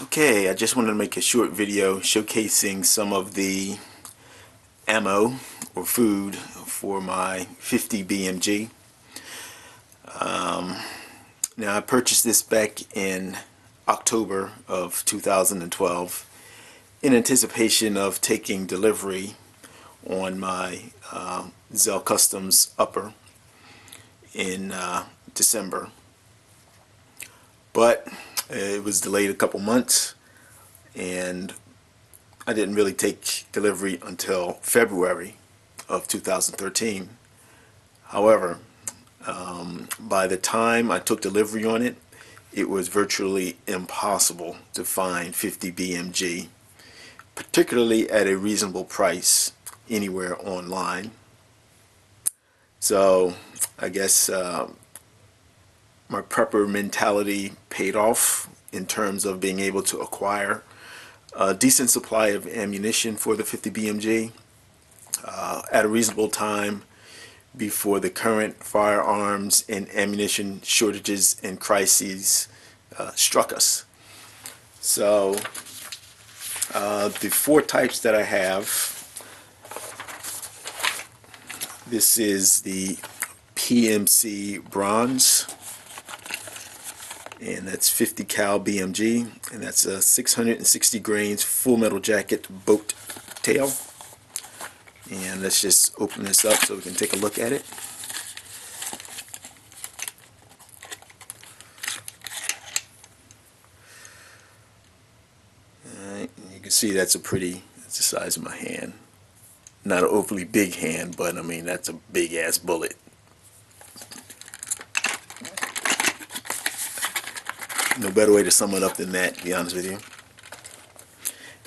Okay, I just wanted to make a short video showcasing some of the ammo or food for my 50 BMG. Now I purchased this back in October of 2012 in anticipation of taking delivery on my Zell Customs upper in December, but it was delayed a couple months and I didn't really take delivery until February of 2013. However, by the time I took delivery on it, it was virtually impossible to find 50 BMG, particularly at a reasonable price anywhere online. So I guess my prepper mentality paid off in terms of being able to acquire a decent supply of ammunition for the 50 BMG at a reasonable time before the current firearms and ammunition shortages and crises struck us. So the four types that I have, this is the PMC Bronze, and that's 50 cal BMG, and that's a 660 grains full metal jacket boat tail. And let's just open this up so we can take a look at it. Alright, you can see that's the size of my hand. Not an overly big hand, but I mean that's a big ass bullet. No better way to sum it up than that, to be honest with you.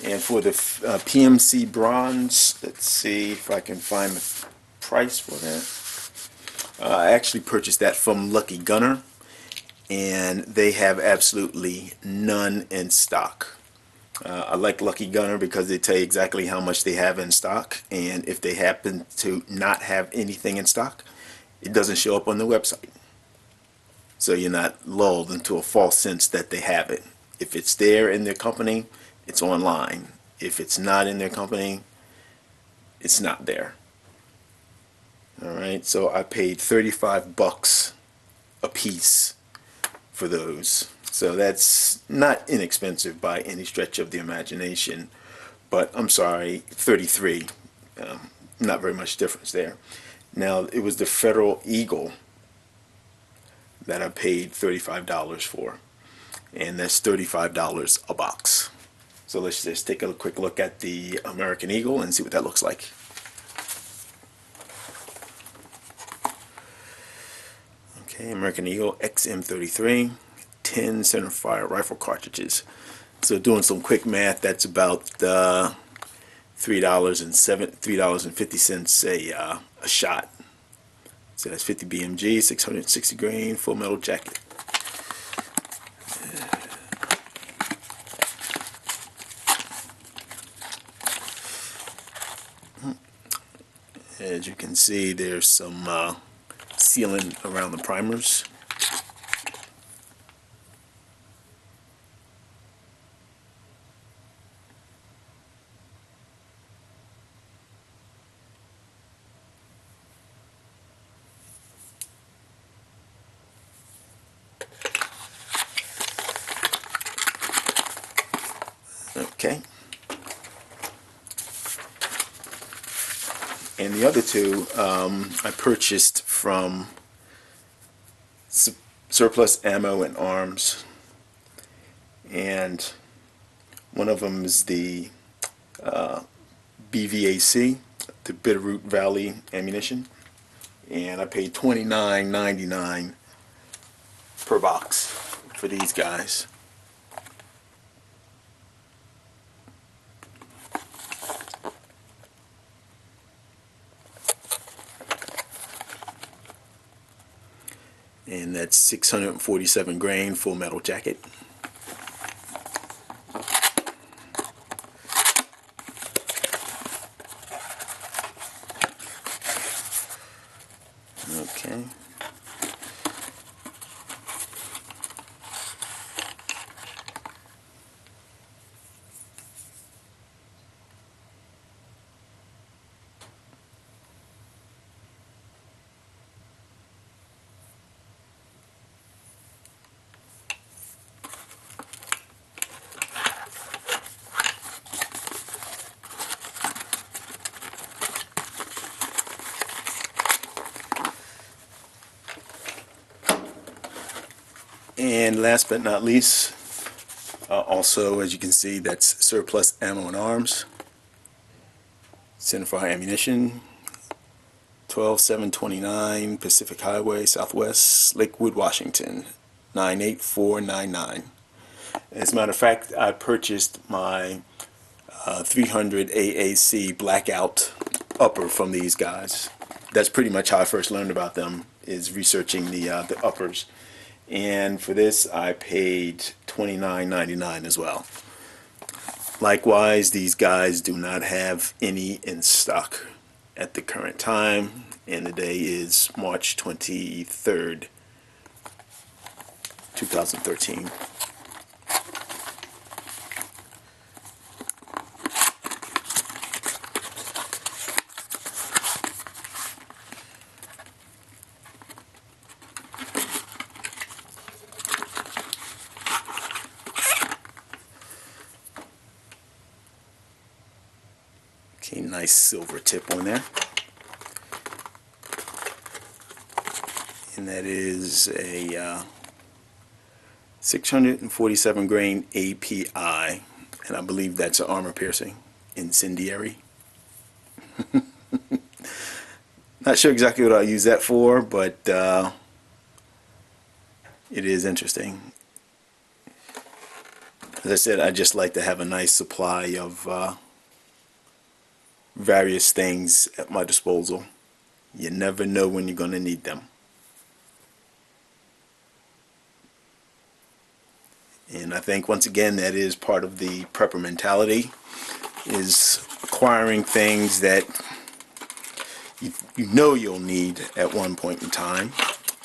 And for the PMC Bronze, let's see if I can find the price for that. I actually purchased that from Lucky Gunner, and they have absolutely none in stock. I like Lucky Gunner because they tell you exactly how much they have in stock, and if they happen to not have anything in stock, it doesn't show up on the website. So you're not lulled into a false sense that they have it. If it's there in their company, it's online. If it's not in their company, it's not there. Alright, so I paid 35 bucks a piece for those. So that's not inexpensive by any stretch of the imagination, but I'm sorry, 33. Not very much difference there. Now, it was the Federal Eagle that I paid $35 for, and that's $35 a box. So let's just take a quick look at the American Eagle and see what that looks like. Okay, American Eagle XM33, 10 centerfire rifle cartridges. So doing some quick math, that's about $3.50 a shot. So that's 50 BMG, 660 grain, full metal jacket. As you can see, there's some sealing around the primers. Okay. And the other two I purchased from Surplus Ammo and Arms, and one of them is the BVAC, the Bitterroot Valley ammunition, and I paid $29.99 per box for these guys. And that's 647 grain full metal jacket. Okay. And last but not least, also, as you can see, that's surplus ammo and arms. Centerfire ammunition, 12729 Pacific Highway, Southwest, Lakewood, Washington, 98499. As a matter of fact, I purchased my 300 AAC blackout upper from these guys. That's pretty much how I first learned about them, is researching the uppers. And for this, I paid $29.99 as well. Likewise, these guys do not have any in stock at the current time, and the day is March 23rd, 2013. Okay, nice silver tip on there. And that is a 647 grain API, and I believe that's an armor piercing incendiary. Not sure exactly what I'll use that for, but it is interesting. As I said, I just like to have a nice supply of various things at my disposal. You never know when you're going to need them. And I think, once again, that is part of the prepper mentality, is acquiring things that you know you'll need at one point in time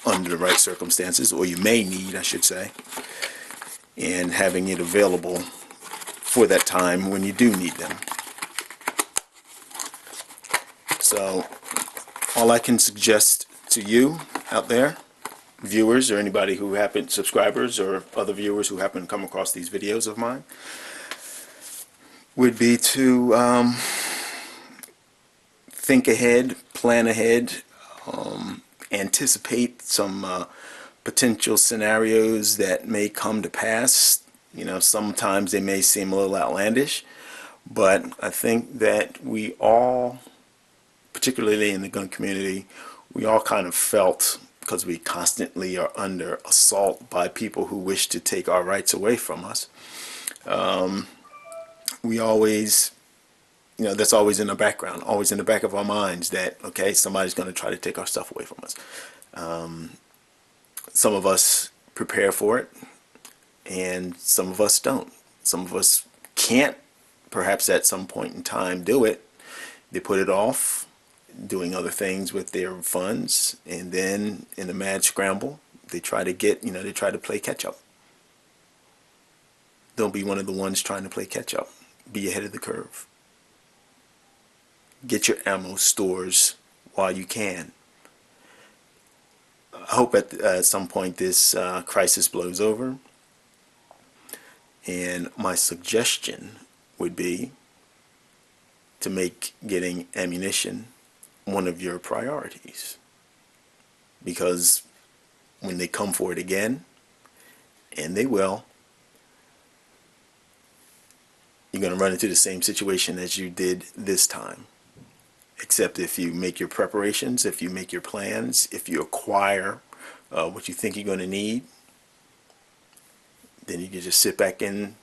under the right circumstances, or you may need, I should say, and having it available for that time when you do need them. So all I can suggest to you out there, viewers, or anybody who happen, subscribers or other viewers who happen to come across these videos of mine, would be to think ahead, plan ahead, anticipate some potential scenarios that may come to pass. You know, sometimes they may seem a little outlandish, but I think that we all, particularly in the gun community, we all kind of felt, because we constantly are under assault by people who wish to take our rights away from us. We always, you know, that's always in the background, always in the back of our minds, that, okay, somebody's going to try to take our stuff away from us. Some of us prepare for it, and some of us don't. Some of us can't, perhaps at some point in time, do it. They put it off, doing other things with their funds, and then in a mad scramble, they try to get, you know, they try to play catch up. Don't be one of the ones trying to play catch up. Be ahead of the curve. Get your ammo stores while you can. I hope at some point this crisis blows over, and my suggestion would be to make getting ammunition one of your priorities, because when they come for it again, and they will, you're going to run into the same situation as you did this time. Except if you make your preparations, if you make your plans, if you acquire what you think you're going to need, then you can just sit back and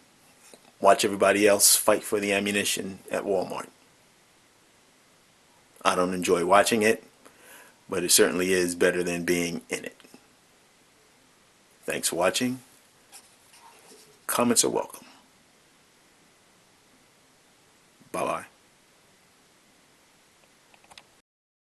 watch everybody else fight for the ammunition at Walmart. I don't enjoy watching it, but it certainly is better than being in it. Thanks for watching. Comments are welcome. Bye-bye.